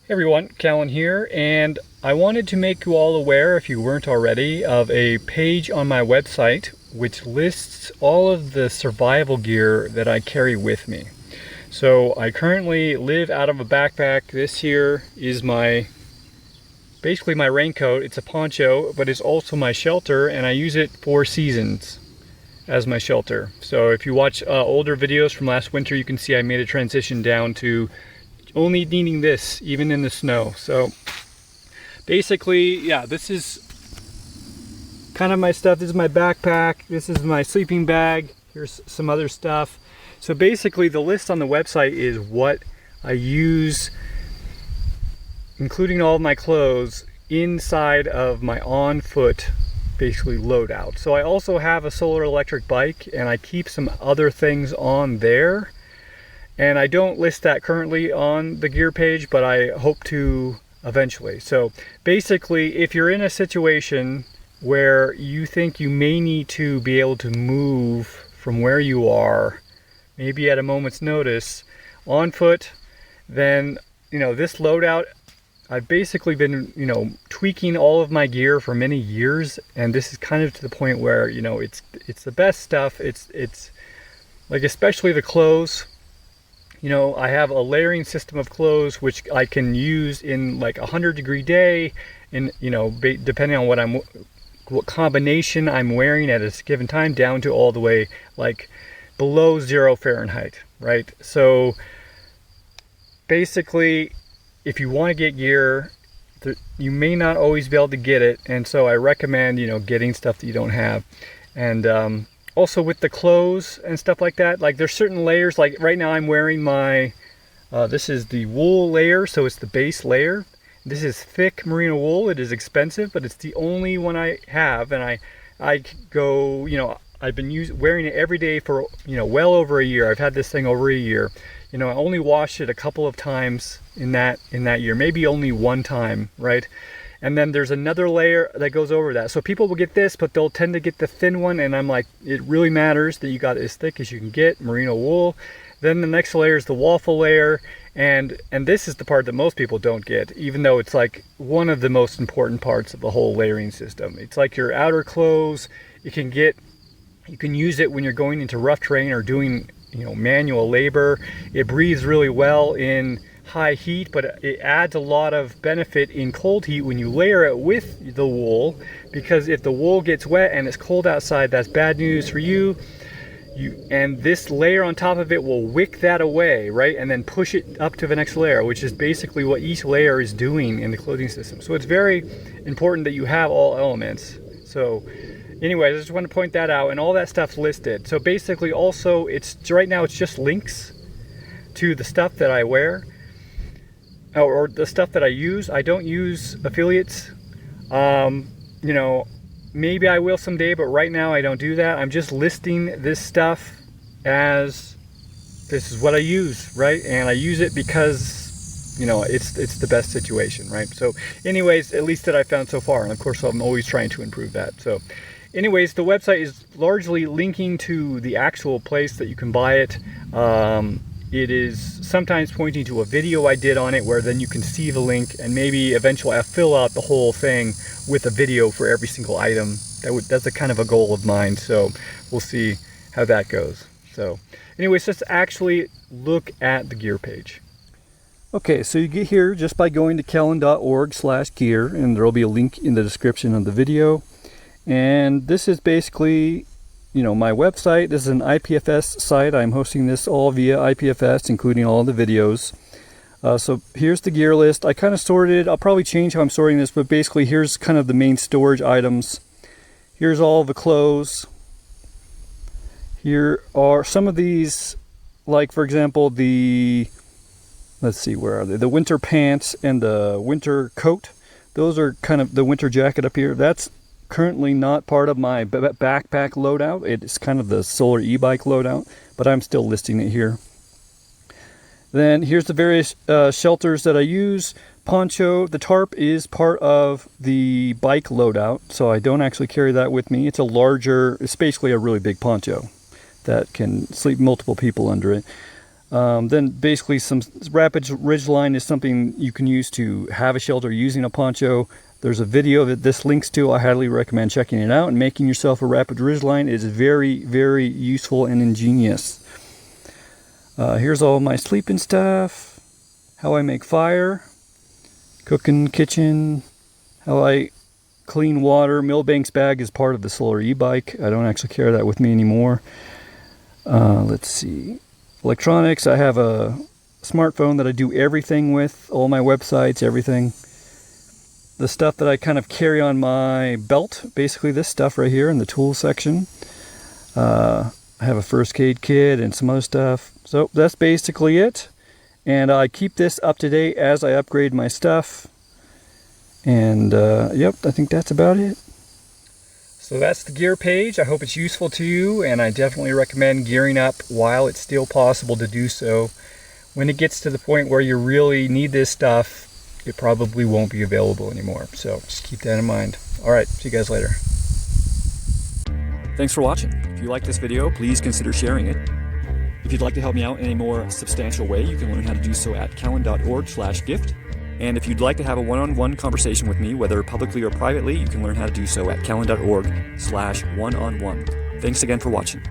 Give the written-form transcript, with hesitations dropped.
Hey everyone, Cahlen here, and I wanted to make you all aware, if you weren't already, of a page on my website which lists all of the survival gear that I carry with me. So I currently live out of a backpack. This here is basically my raincoat. It's a poncho, but it's also my shelter, and I use it 4 seasons as my shelter. So if you watch older videos from last winter, you can see I made a transition down to only needing this even in the snow. So basically, yeah, this is kind of my stuff. This is my backpack, this is my sleeping bag, here's some other stuff. So basically the list on the website is what I use, including all of my clothes, inside of my on-foot basically loadout. So I also have a solar electric bike, and I keep some other things on there. And I don't list that currently on the gear page, but I hope to eventually. So basically, if you're in a situation where you think you may need to be able to move from where you are, maybe at a moment's notice, on foot, then, this loadout, I've basically been, tweaking all of my gear for many years, and this is kind of to the point where, it's the best stuff. It's like, especially the clothes. I have a layering system of clothes which I can use in like 100-degree day, and depending on what combination I'm wearing at a given time, down to all the way like below 0 Fahrenheit, right? So basically, if you want to get gear, you may not always be able to get it, and so I recommend getting stuff that you don't have. And also with the clothes and stuff like that, like there's certain layers. Like right now I'm wearing my, this is the wool layer, so it's the base layer. This is thick merino wool. It is expensive, but it's the only one I have, and I go, I've been wearing it every day for, well over a year. I've had this thing over a year. I only washed it a couple of times in that year, maybe only one time, right? And then there's another layer that goes over that. So people will get this, but they'll tend to get the thin one, and I'm like, it really matters that you got it as thick as you can get, merino wool. Then the next layer is the waffle layer, and this is the part that most people don't get, even though it's like one of the most important parts of the whole layering system. It's like your outer clothes. You can use it when you're going into rough terrain or doing, manual labor. It breathes really well in high heat, but it adds a lot of benefit in cold heat when you layer it with the wool, because if the wool gets wet and it's cold outside, that's bad news for you. And this layer on top of it will wick that away, right? And then push it up to the next layer, which is basically what each layer is doing in the clothing system. So it's very important that you have all elements. So anyways, I just want to point that out, and all that stuff's listed. So basically also, right now it's just links to the stuff that I wear, or the stuff that I use. I don't use affiliates. Maybe I will someday, but right now I don't do that. I'm just listing this stuff as this is what I use, right? And I use it because, it's the best situation, right? So anyways, at least that I found so far. And of course, I'm always trying to improve that. So anyways, the website is largely linking to the actual place that you can buy it. It is sometimes pointing to a video I did on it, where then you can see the link, and maybe eventually I'll fill out the whole thing with a video for every single item. That's a kind of a goal of mine, so we'll see how that goes. So anyways, let's actually look at the gear page. Okay, so you get here just by going to cahlen.org/gear, and there will be a link in the description of the video. And this is basically my website. This is an IPFS site. I'm hosting this all via IPFS, including all the videos. So here's the gear list. I kind of sorted. I'll probably change how I'm sorting this, but basically here's kind of the main storage items. Here's all the clothes. Here are some of these, like for example let's see, where are they? The winter pants and the winter coat. Those are kind of the winter jacket up here. That's currently not part of my backpack loadout. It's kind of the solar e-bike loadout, but I'm still listing it here. Then here's the various shelters that I use. Poncho, the tarp is part of the bike loadout, so I don't actually carry that with me. It's basically a really big poncho that can sleep multiple people under it. Then basically some rapid ridgeline is something you can use to have a shelter using a poncho. There's a video that this links to. I highly recommend checking it out, and making yourself a rapid ridgeline is very, very useful and ingenious. Here's all my sleeping stuff, how I make fire, cooking, kitchen, how I clean water. Millbank's bag is part of the Solar e-bike. I don't actually carry that with me anymore. Let's see. Electronics, I have a smartphone that I do everything with, all my websites, everything. The stuff that I kind of carry on my belt, basically this stuff right here in the tools section. I have a first aid kit and some other stuff. So that's basically it. And I keep this up to date as I upgrade my stuff. And yep, I think that's about it. So that's the gear page. I hope it's useful to you, and I definitely recommend gearing up while it's still possible to do so. When it gets to the point where you really need this stuff, it probably won't be available anymore. So just keep that in mind. All right, see you guys later. Thanks for watching. If you like this video, please consider sharing it. If you'd like to help me out in a more substantial way, you can learn how to do so at cahlen.org/gift. And if you'd like to have a one-on-one conversation with me, whether publicly or privately, you can learn how to do so at cahlen.org/one-on-one. Thanks again for watching.